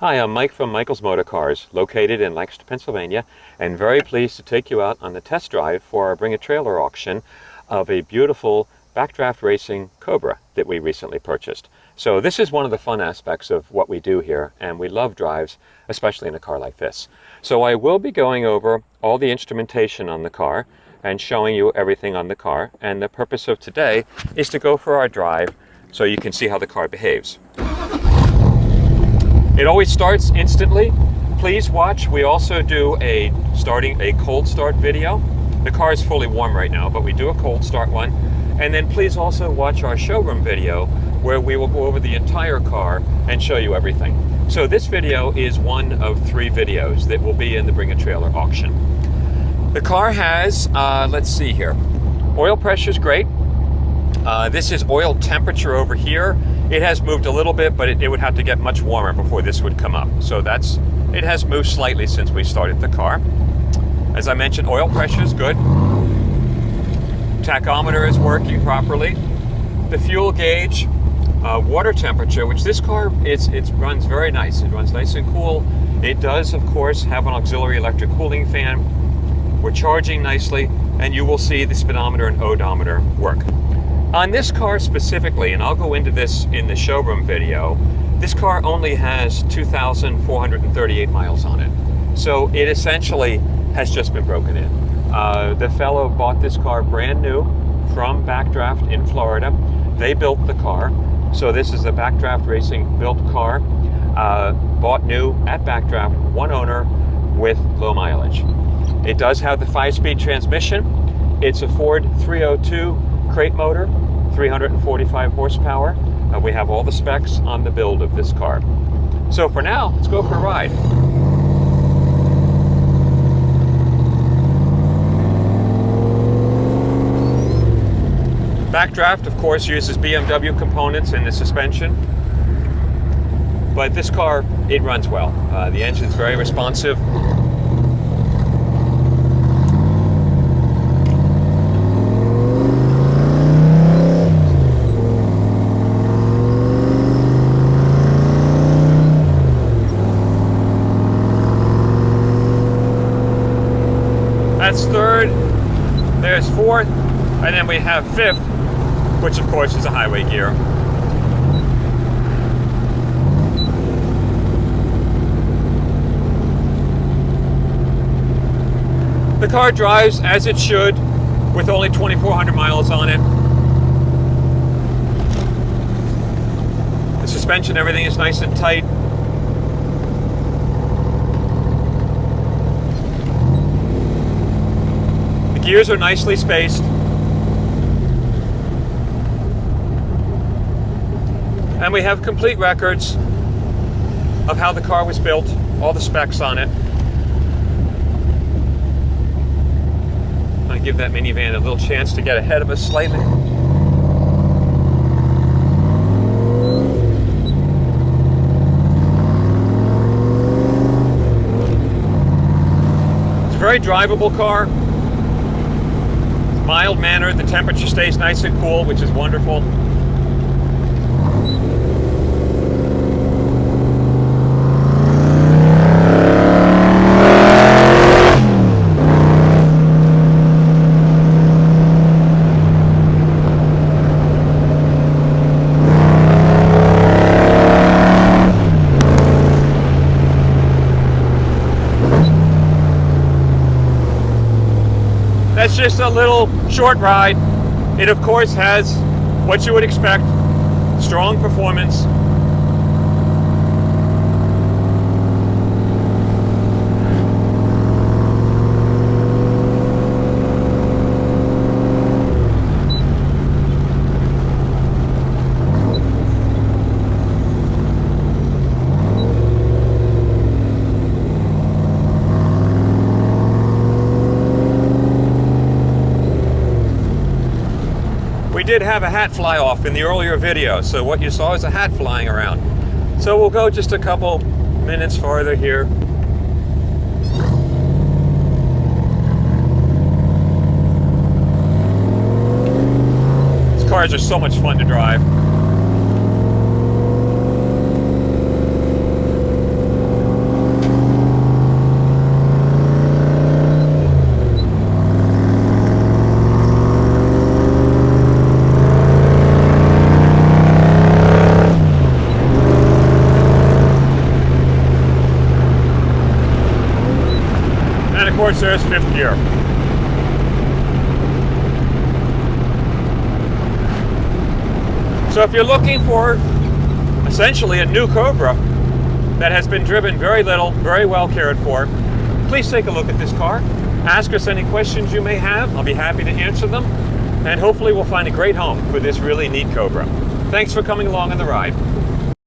Hi, I'm Mike from Michael's Motor Cars, located in Lancaster, Pennsylvania, and very pleased to take you out on the test drive for our Bring a Trailer auction of a beautiful Backdraft Racing Cobra that we recently purchased. So this is one of the fun aspects of what we do here, and we love drives, especially in a car like this. So I will be going over all the instrumentation on the car and showing you everything on the car, and the purpose of today is to go for our drive so you can see how the car behaves. It always starts instantly. Please watch. We also do a cold start video. The car is fully warm right now, but we do a cold start one. And then please also watch our showroom video where we will go over the entire car and show you everything. So this video is one of 3 videos that will be in the Bring a Trailer auction. The car has, let's see here, oil pressure is great. This is oil temperature over here. It has moved a little bit, but it would have to get much warmer before this would come up. So it has moved slightly since we started the car. As I mentioned, oil pressure is good. Tachometer is working properly. The fuel gauge, water temperature, which this car, it runs very nice. It runs nice and cool. It does, of course, have an auxiliary electric cooling fan. We're charging nicely, and you will see the speedometer and odometer work. On this car specifically, and I'll go into this in the showroom video, this car only has 2,438 miles on it. So it essentially has just been broken in. The fellow bought this car brand new from Backdraft in Florida. They built the car. So this is a Backdraft Racing built car, bought new at Backdraft, one owner with low mileage. It does have the 5-speed transmission. It's a Ford 302 crate motor, 345 horsepower. We have all the specs on the build of this car. So for now, let's go for a ride. Backdraft, of course, uses BMW components in the suspension, but this car, it runs well. The engine's very responsive. That's third, there's fourth, and then we have fifth, which of course is a highway gear. The car drives as it should with only 2,400 miles on it. The suspension, everything is nice and tight. Gears are nicely spaced. And we have complete records of how the car was built, all the specs on it. I'm going to give that minivan a little chance to get ahead of us slightly. It's a very drivable car. Mild-mannered, the temperature stays nice and cool, which is wonderful. That's just a little short ride. It of course has what you would expect, strong performance. We did have a hat fly off in the earlier video, so what you saw is a hat flying around. So we'll go just a couple minutes farther here. These cars are so much fun to drive. where it says 5th gear. So if you're looking for essentially a new Cobra that has been driven very little, very well cared for, please take a look at this car. Ask us any questions you may have. I'll be happy to answer them. And hopefully we'll find a great home for this really neat Cobra. Thanks for coming along on the ride.